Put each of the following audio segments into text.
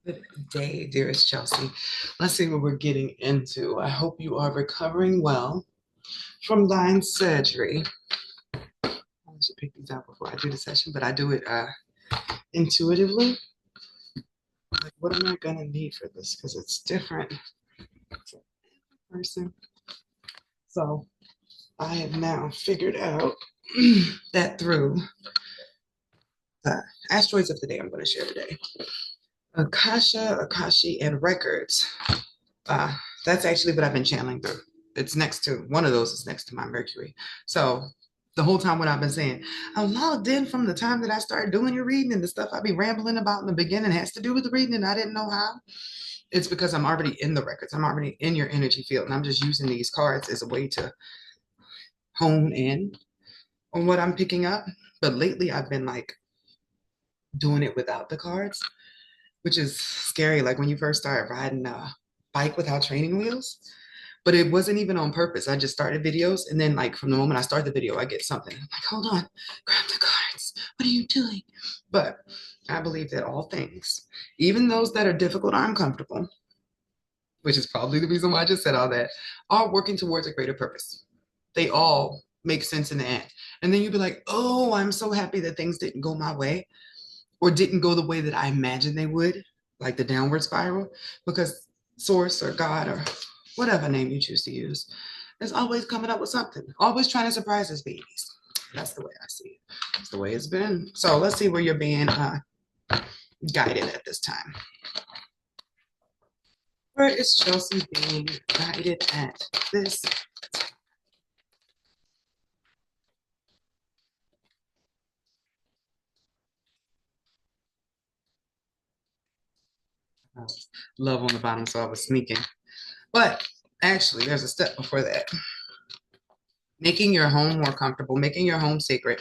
Good day, dearest Chelsea. Let's see what we're getting into. I hope you are recovering well from thine surgery. I should pick these out before I do the session, but I do it intuitively. Like, what am I gonna need for this? Because it's different for every person. So I have now figured out that through the asteroids of the day I'm going to share today. Akasha, Akashi, and records. Uh, that's actually what I've been channeling through. It's next to one of those is next to my Mercury. So the whole time what I've been saying, I'm logged in from the time that I started doing your reading, and the stuff I've been rambling about in the beginning has to do with the reading and I didn't know how. It's because I'm already in the records. I'm already in your energy field, and I'm just using these cards as a way to hone in on what I'm picking up. But lately I've been like doing it without the cards, which is scary. Like when you first start riding a bike without training wheels. But it wasn't even on purpose. I just started videos, and then like from the moment I start the video, I get something. I'm like, hold on, grab the cards. What are you doing? But I believe that all things, even those that are difficult or uncomfortable, which is probably the reason why I just said all that, are working towards a greater purpose. They all make sense in the end. And then you'd be like, oh, I'm so happy that things didn't go my way or didn't go the way that I imagined they would, like the downward spiral, because source or God or whatever name you choose to use is always coming up with something, always trying to surprise us babies. That's the way I see it. That's the way it's been. So let's see where you're being guided at this time. Where is Chelsea being guided at this? Love on the bottom, so I was sneaking. But actually, there's a step before that. Making your home more comfortable, making your home sacred,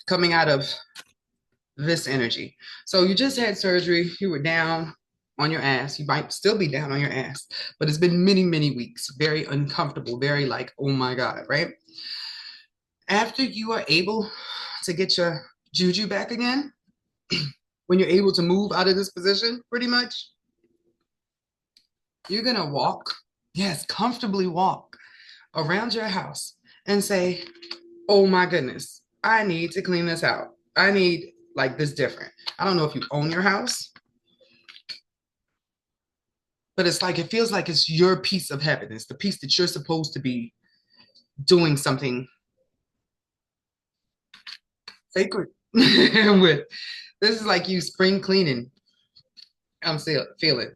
coming out of this energy. So you just had surgery, you were down on your ass. You might still be down on your ass, but it's been many, many weeks, very uncomfortable, very like, oh my God, right? After you are able to get your juju back again, when you're able to move out of this position, pretty much, you're gonna walk, yes, comfortably walk around your house and say, oh my goodness, I need to clean this out. I need like this different. I don't know if you own your house, but it's like it feels like it's your piece of heaven. It's the piece that you're supposed to be doing something sacred with. This is like you spring cleaning. I'm still feeling,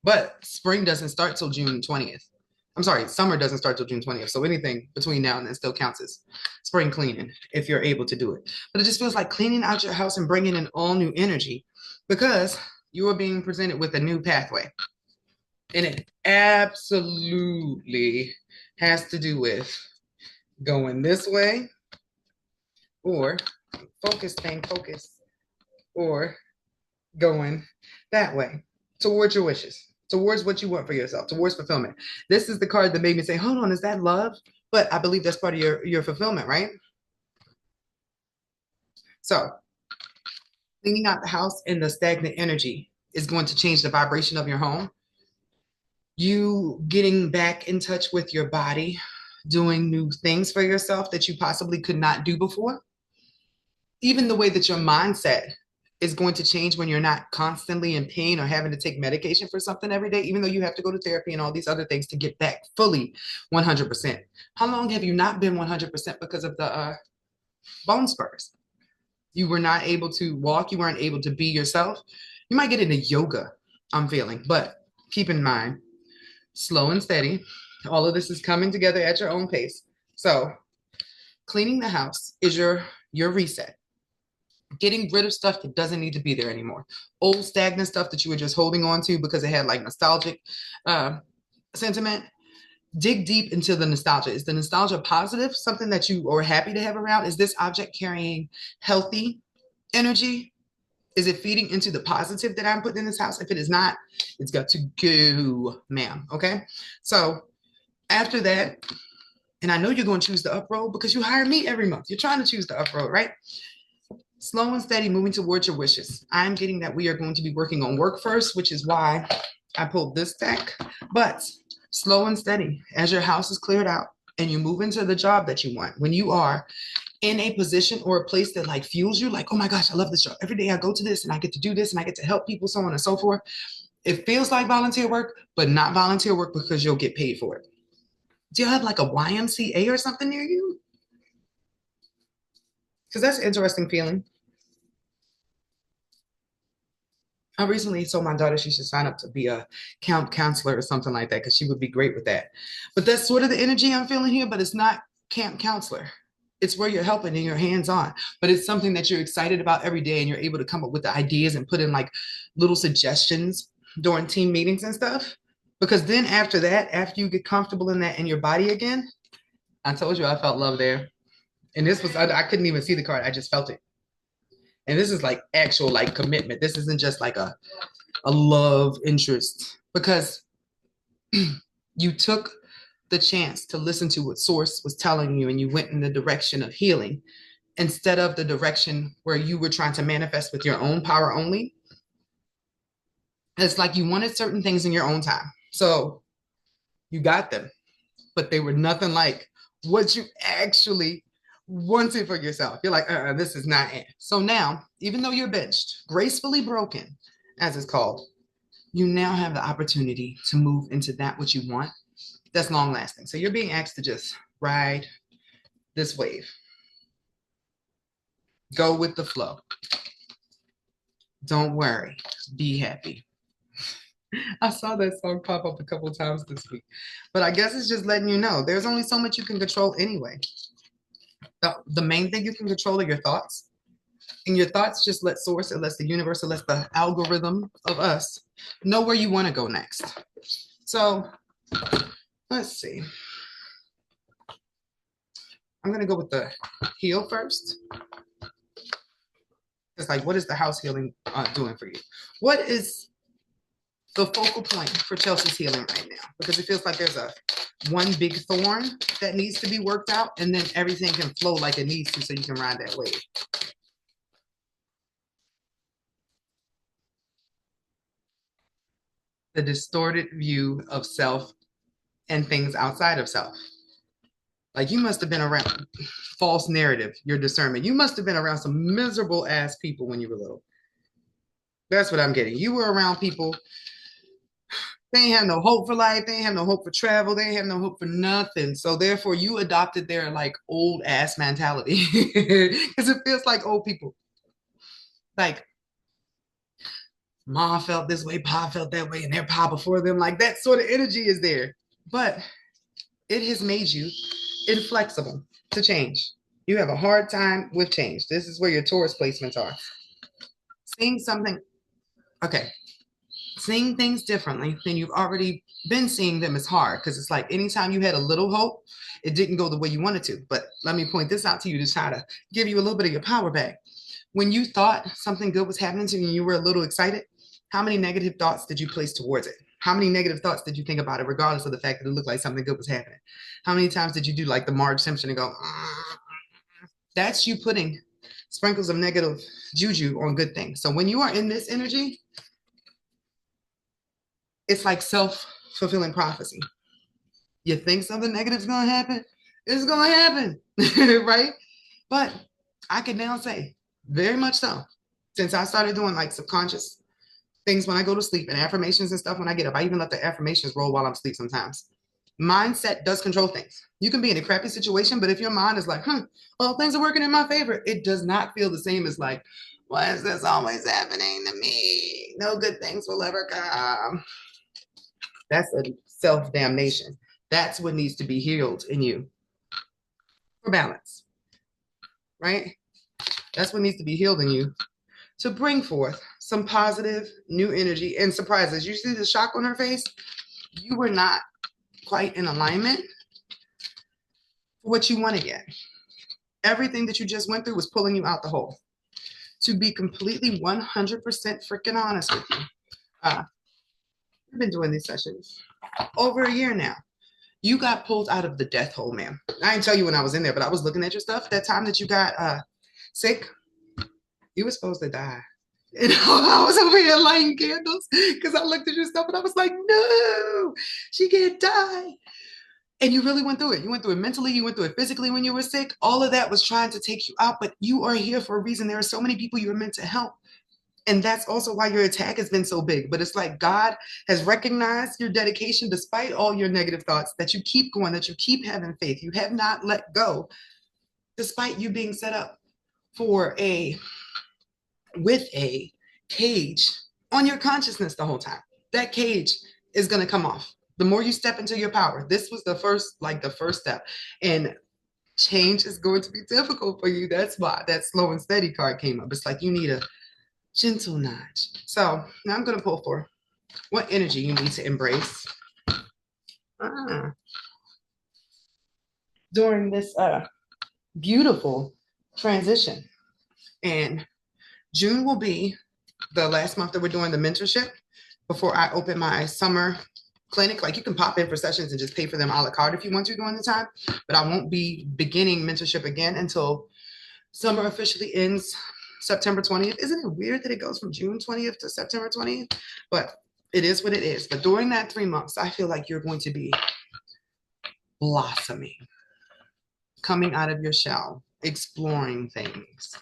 but spring doesn't start till June 20th. I'm sorry, summer doesn't start till June 20th. So anything between now and then still counts as spring cleaning if you're able to do it. But it just feels like cleaning out your house and bringing in all new energy because you are being presented with a new pathway. And it absolutely has to do with going this way or focus, staying focused, or going that way towards your wishes, towards what you want for yourself, towards fulfillment. This is the card that made me say, hold on, is that love? But I believe that's part of your fulfillment, right? So cleaning out the house and the stagnant energy is going to change the vibration of your home. You getting back in touch with your body, doing new things for yourself that you possibly could not do before. Even the way that your mindset is going to change when you're not constantly in pain or having to take medication for something every day, even though you have to go to therapy and all these other things to get back fully 100%. How long have you not been 100% because of the bone spurs? You were not able to walk, you weren't able to be yourself. You might get into yoga, I'm feeling, but keep in mind, slow and steady. All of this is coming together at your own pace. So cleaning the house is your reset. Getting rid of stuff that doesn't need to be there anymore. Old stagnant stuff that you were just holding on to because it had like nostalgic sentiment. Dig deep into the nostalgia. Is the nostalgia positive? Something that you are happy to have around? Is this object carrying healthy energy? Is it feeding into the positive that I'm putting in this house? If it is not, it's got to go, ma'am. Okay. So after that, and I know you're going to choose the up road because you hire me every month. You're trying to choose the up road, right? Slow and steady, moving towards your wishes. I'm getting that we are going to be working on work first, which is why I pulled this deck. But slow and steady, as your house is cleared out and you move into the job that you want, when you are in a position or a place that like fuels you, like, oh my gosh, I love this job. Every day I go to this and I get to do this and I get to help people, so on and so forth. It feels like volunteer work, but not volunteer work because you'll get paid for it. Do you have like a YMCA or something near you? Because that's an interesting feeling. I recently told my daughter she should sign up to be a camp counselor or something like that because she would be great with that. But that's sort of the energy I'm feeling here, but it's not camp counselor. It's where you're helping and you're hands on, but it's something that you're excited about every day and you're able to come up with the ideas and put in like little suggestions during team meetings and stuff. Because then after that, after you get comfortable in that in your body again, I told you I felt love there. And this was, I couldn't even see the card. I just felt it. And this is like actual like commitment. This isn't just like a love interest because you took the chance to listen to what source was telling you and you went in the direction of healing instead of the direction where you were trying to manifest with your own power only. It's like you wanted certain things in your own time. So you got them, but they were nothing like what you actually wanted for yourself. You're like, this is not it. So now, even though you're benched, gracefully broken, as it's called, you now have the opportunity to move into that what you want that's long lasting. So you're being asked to just ride this wave. Go with the flow. Don't worry. Be happy. I saw that song pop up a couple of times this week, but I guess it's just letting you know there's only so much you can control anyway. The main thing you can control are your thoughts, and your thoughts just let source, it lets the universe, it lets the algorithm of us know where you want to go next. So let's see. I'm going to go with the heal first. It's like, what is the house healing doing for you? What is the focal point for Chelsea's healing right now? Because it feels like there's a one big thorn that needs to be worked out, and then everything can flow like it needs to so you can ride that wave. The distorted view of self and things outside of self. Like you must have been around false narrative, your discernment. You must have been around some miserable ass people when you were little. That's what I'm getting. You were around people. They ain't have no hope for life. They ain't have no hope for travel. They ain't have no hope for nothing. So therefore, you adopted their like old ass mentality because it feels like old people. Like Ma felt this way, Pa felt that way, and their Pa before them. Like that sort of energy is there. But it has made you inflexible to change. You have a hard time with change. This is where your Taurus placements are. Seeing something, okay, seeing things differently than you've already been seeing them is hard because it's like anytime you had a little hope, it didn't go the way you wanted to. But let me point this out to you to try to give you a little bit of your power back. When you thought something good was happening to you and you were a little excited, how many negative thoughts did you place towards it? How many negative thoughts did you think about it, regardless of the fact that it looked like something good was happening? How many times did you do like the Marge Simpson and go, that's you putting sprinkles of negative juju on good things. So when you are in this energy, it's like self-fulfilling prophecy. You think something negative is going to happen? It's going to happen, right? But I can now say, very much so, since I started doing like subconscious things when I go to sleep and affirmations and stuff when I get up. I even let the affirmations roll while I'm asleep sometimes. Mindset does control things. You can be in a crappy situation, but if your mind is like, well, things are working in my favor, it does not feel the same as like, why is this always happening to me? No good things will ever come. That's a self-damnation. That's what needs to be healed in you for balance, right? That's what needs to be healed in you to bring forth some positive new energy and surprises. You see the shock on her face? You were not quite in alignment for what you wanted yet. Everything that you just went through was pulling you out the hole. To be completely 100% freaking honest with you, I've been doing these sessions over a year now. You got pulled out of the death hole, ma'am. I didn't tell you when I was in there, but I was looking at your stuff. That time that you got sick, You were supposed to die. And I was over here lighting candles because I looked at your stuff and I was like, no, she can't die. And you really went through it. You went through it mentally, you went through it physically when you were sick. All of that was trying to take you out, but you are here for a reason. There are so many people you are meant to help. And that's also why your attack has been so big. But it's like God has recognized your dedication despite all your negative thoughts, that you keep going, that you keep having faith. You have not let go, despite you being set up for with a cage on your consciousness the whole time. That cage is going to come off. The more you step into your power, this was the first step. And change is going to be difficult for you. That's why that slow and steady card came up. It's like you need a gentle nudge. So now I'm going to pull for what energy you need to embrace during this beautiful transition. And June will be the last month that we're doing the mentorship before I open my summer clinic. Like, you can pop in for sessions and just pay for them a la carte if you want to during the time, but I won't be beginning mentorship again until summer officially ends September 20th. Isn't it weird that it goes from June 20th to September 20th? But it is what it is. But during that 3 months, I feel like you're going to be blossoming, coming out of your shell, exploring things,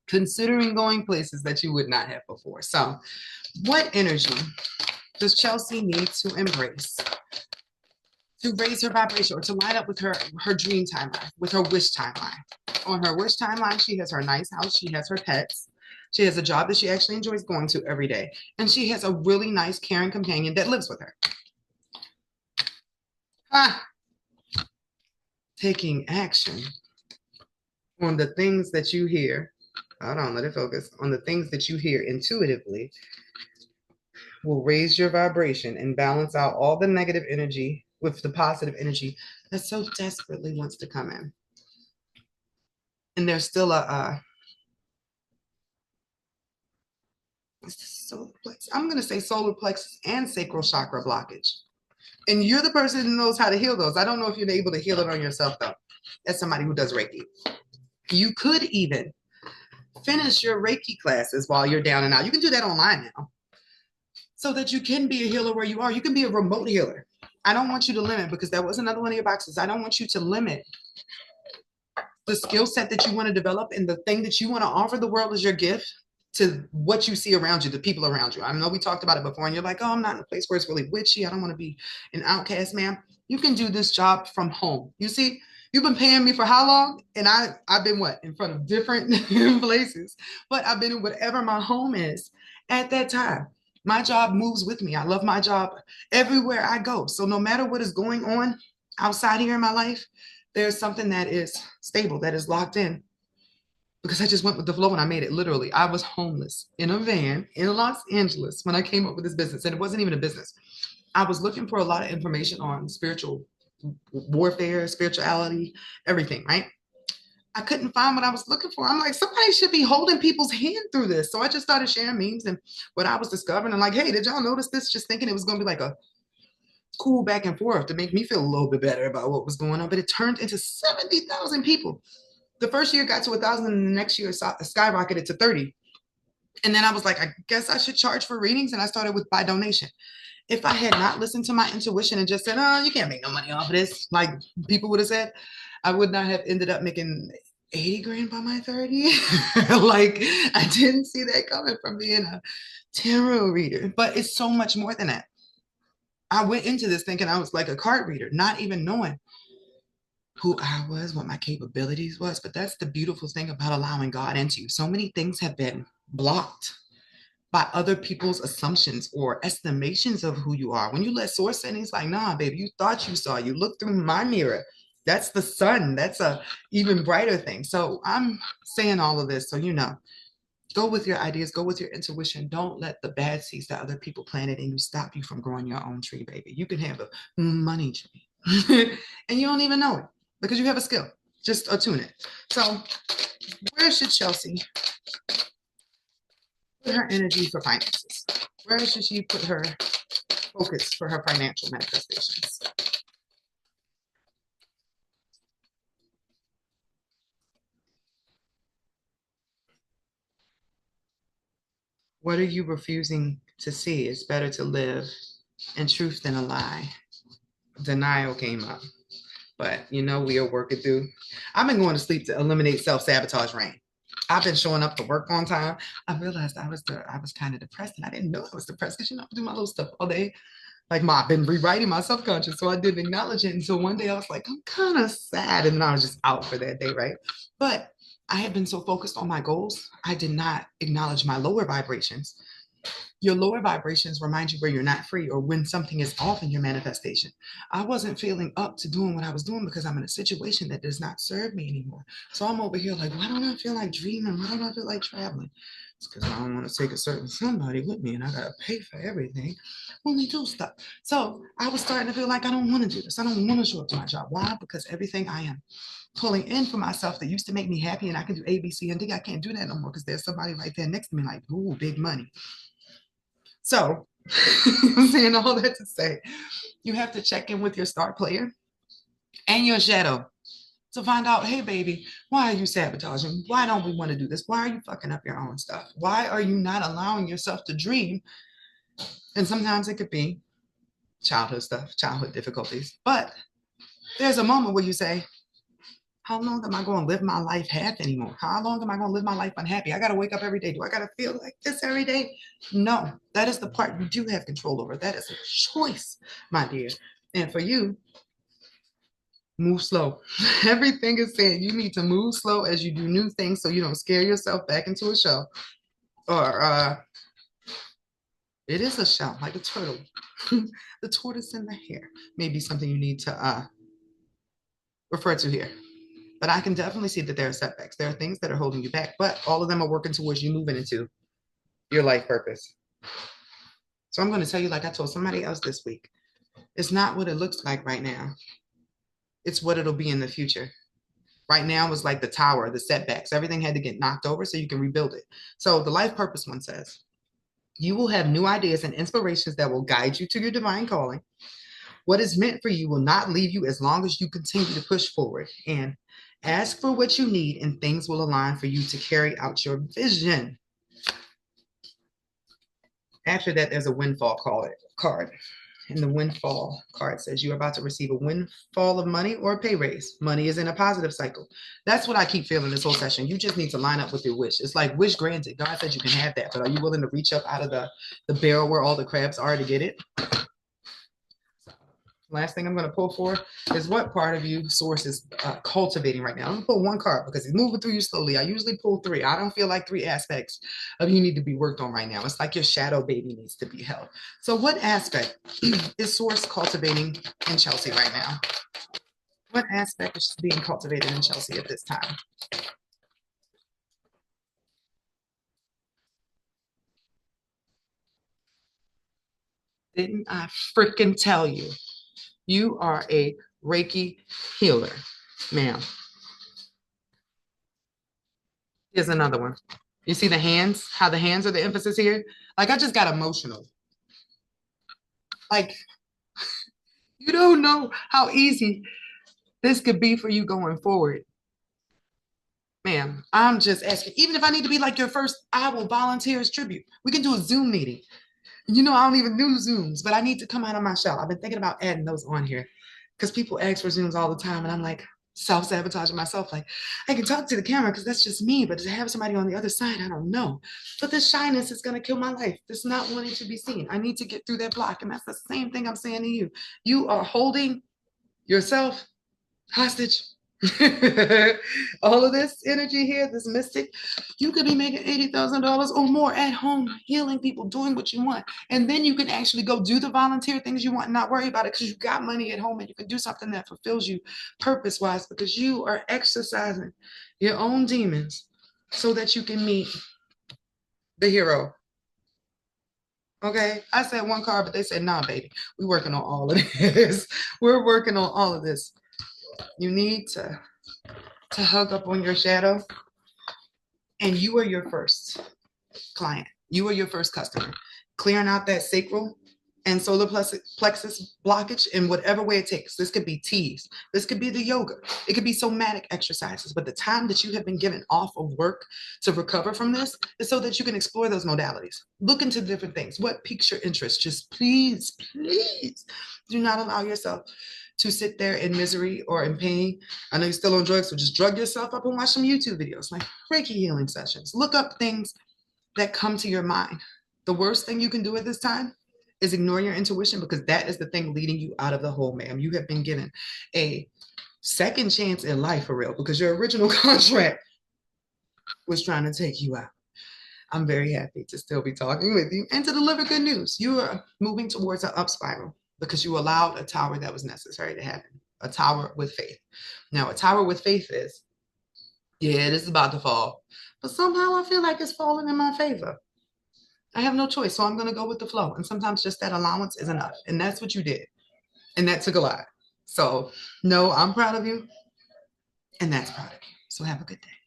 considering going places that you would not have before. So what energy does Chelsea need to embrace to raise her vibration, or to line up with her dream timeline, with her wish timeline? On her wish timeline, she has her nice house, she has her pets, she has a job that she actually enjoys going to every day, and she has a really nice, caring companion that lives with her. Taking action on the things that you hear. Hold on, let it focus. On the things that you hear intuitively will raise your vibration and balance out all the negative energy with the positive energy that so desperately wants to come in. And there's still solar plexus. I'm going to say solar plexus and sacral chakra blockage. And you're the person who knows how to heal those. I don't know if you're able to heal it on yourself, though, as somebody who does Reiki. You could even finish your Reiki classes while you're down and out. You can do that online now, so that you can be a healer where you are. You can be a remote healer. I don't want you to limit, because that was another one of your boxes. I don't want you to limit the skill set that you want to develop and the thing that you want to offer the world as your gift to what you see around you, the people around you. I know we talked about it before, and you're like, oh, I'm not in a place where it's really witchy. I don't want to be an outcast, man. You can do this job from home. You see, you've been paying me for how long? And I've been in front of different places, but I've been in whatever my home is at that time. My job moves with me. I love my job everywhere I go. So no matter what is going on outside here in my life, there's something that is stable, that is locked in, because I just went with the flow and I made it. Literally, I was homeless in a van in Los Angeles when I came up with this business, and it wasn't even a business. I was looking for a lot of information on spiritual warfare, spirituality, everything, right? I couldn't find what I was looking for. I'm like, somebody should be holding people's hand through this. So I just started sharing memes and what I was discovering. I'm like, hey, did y'all notice this? Just thinking it was going to be like a cool back and forth to make me feel a little bit better about what was going on. But it turned into 70,000 people. The first year got to 1,000, and the next year skyrocketed to 30. And then I was like, I guess I should charge for readings. And I started with by donation. If I had not listened to my intuition and just said, oh, you can't make no money off of this, like people would have said, I would not have ended up making 80 grand by my 30. Like, I didn't see that coming from being a tarot reader. But it's so much more than that. I went into this thinking I was like a card reader, not even knowing who I was, what my capabilities was. But that's the beautiful thing about allowing God into you. So many things have been blocked by other people's assumptions or estimations of who you are. When you let source in, he's like, nah, baby, you thought you saw. You look through my mirror. That's the sun. That's a even brighter thing. So I'm saying all of this so you know. Go with your ideas. Go with your intuition. Don't let the bad seeds that other people planted in you stop you from growing your own tree, baby. You can have a money tree. And you don't even know it because you have a skill. Just attune it. So where should Chelsea put her energy for finances? Where should she put her focus for her financial manifestations? What are you refusing to see? It's better to live in truth than a lie. Denial came up, but we are working through. I've been going to sleep to eliminate self-sabotage rain. I've been showing up to work on time. I realized I was kind of depressed, and I didn't know I was depressed because I do my little stuff all day. Like I've been rewriting my subconscious, so I didn't acknowledge it until one day I was like, I'm kind of sad, and then I was just out for that day, right? But I had been so focused on my goals, I did not acknowledge my lower vibrations. Your lower vibrations remind you where you're not free or when something is off in your manifestation. I wasn't feeling up to doing what I was doing because I'm in a situation that does not serve me anymore. So I'm over here like, why don't I feel like dreaming? Why don't I feel like traveling? It's because I don't want to take a certain somebody with me and I got to pay for everything when they do stuff. So I was starting to feel like I don't want to do this. I don't want to show up to my job. Why? Because everything I am pulling in for myself that used to make me happy and I can do A, B, C, and D, I can't do that no more because there's somebody right there next to me like, ooh, big money. So I'm saying all that to say, you have to check in with your star player and your shadow to find out, hey, baby, why are you sabotaging? Why don't we want to do this? Why are you fucking up your own stuff? Why are you not allowing yourself to dream? And sometimes it could be childhood stuff, childhood difficulties. But there's a moment where you say, how long am I going to live my life half anymore? How long am I going to live my life unhappy? I got to wake up every day. Do I got to feel like this every day? No, that is the part you do have control over. That is a choice, my dear. And for you, move slow. Everything is saying you need to move slow as you do new things so you don't scare yourself back into a shell. Or it is a shell, like a turtle. The tortoise and the hare may be something you need to refer to here. But I can definitely see that there are setbacks. There are things that are holding you back, but all of them are working towards you moving into your life purpose. So I'm going to tell you, like I told somebody else this week, it's not what it looks like right now. It's what it'll be in the future. Right now is like the tower, the setbacks. Everything had to get knocked over so you can rebuild it. So the life purpose one says, you will have new ideas and inspirations that will guide you to your divine calling. What is meant for you will not leave you as long as you continue to push forward. And ask for what you need and things will align for you to carry out your vision. After that, there's a windfall card. And the windfall card says you're about to receive a windfall of money or a pay raise. Money is in a positive cycle. That's what I keep feeling this whole session. You just need to line up with your wish. It's like wish granted. God said you can have that, but are you willing to reach up out of the barrel where all the crabs are to get it? Last thing I'm going to pull for is what part of you source is cultivating right now. I'm going to pull one card because it's moving through you slowly. I usually pull three. I don't feel like three aspects of you need to be worked on right now. It's like your shadow baby needs to be held. So what aspect is source cultivating in Chelsea right now? What aspect is being cultivated in Chelsea at this time? Didn't I freaking tell you? You are a Reiki healer, ma'am. Here's another one. You see the hands, how the hands are the emphasis here? Like I just got emotional. Like you don't know how easy this could be for you going forward. Ma'am, I'm just asking. Even if I need to be like your first, I will volunteer as tribute. We can do a Zoom meeting. I don't even do Zooms, but I need to come out of my shell. I've been thinking about adding those on here because people ask for Zooms all the time. And I'm like self-sabotaging myself. Like I can talk to the camera because that's just me, but to have somebody on the other side, I don't know. But this shyness is going to kill my life. This not wanting to be seen. I need to get through that block. And that's the same thing I'm saying to you. You are holding yourself hostage. All of this energy here, this mystic, you could be making $80,000 or more at home, healing people, doing what you want. And then you can actually go do the volunteer things you want and not worry about it because you got money at home and you can do something that fulfills you purpose-wise because you are exercising your own demons so that you can meet the hero. Okay, I said one card, but they said, nah, baby, we're working on all of this. We're working on all of this. You need to hug up on your shadow, and you are your first client. You are your first customer. Clearing out that sacral and solar plexus blockage in whatever way it takes. This could be teas. This could be the yoga. It could be somatic exercises. But the time that you have been given off of work to recover from this is so that you can explore those modalities. Look into different things. What piques your interest? Just please, please do not allow yourself to sit there in misery or in pain. I know you're still on drugs, so just drug yourself up and watch some YouTube videos, like Reiki healing sessions. Look up things that come to your mind. The worst thing you can do at this time is ignore your intuition, because that is the thing leading you out of the hole, ma'am. You have been given a second chance in life for real, because your original contract was trying to take you out. I'm very happy to still be talking with you and to deliver good news. You are moving towards an up spiral because you allowed a tower that was necessary to happen, a tower with faith. Now, a tower with faith is, yeah, this is about to fall, but somehow I feel like it's falling in my favor. I have no choice, so I'm going to go with the flow. And sometimes just that allowance is enough. And that's what you did. And that took a lot. So, no, I'm proud of you. And that's proud of you. So, have a good day.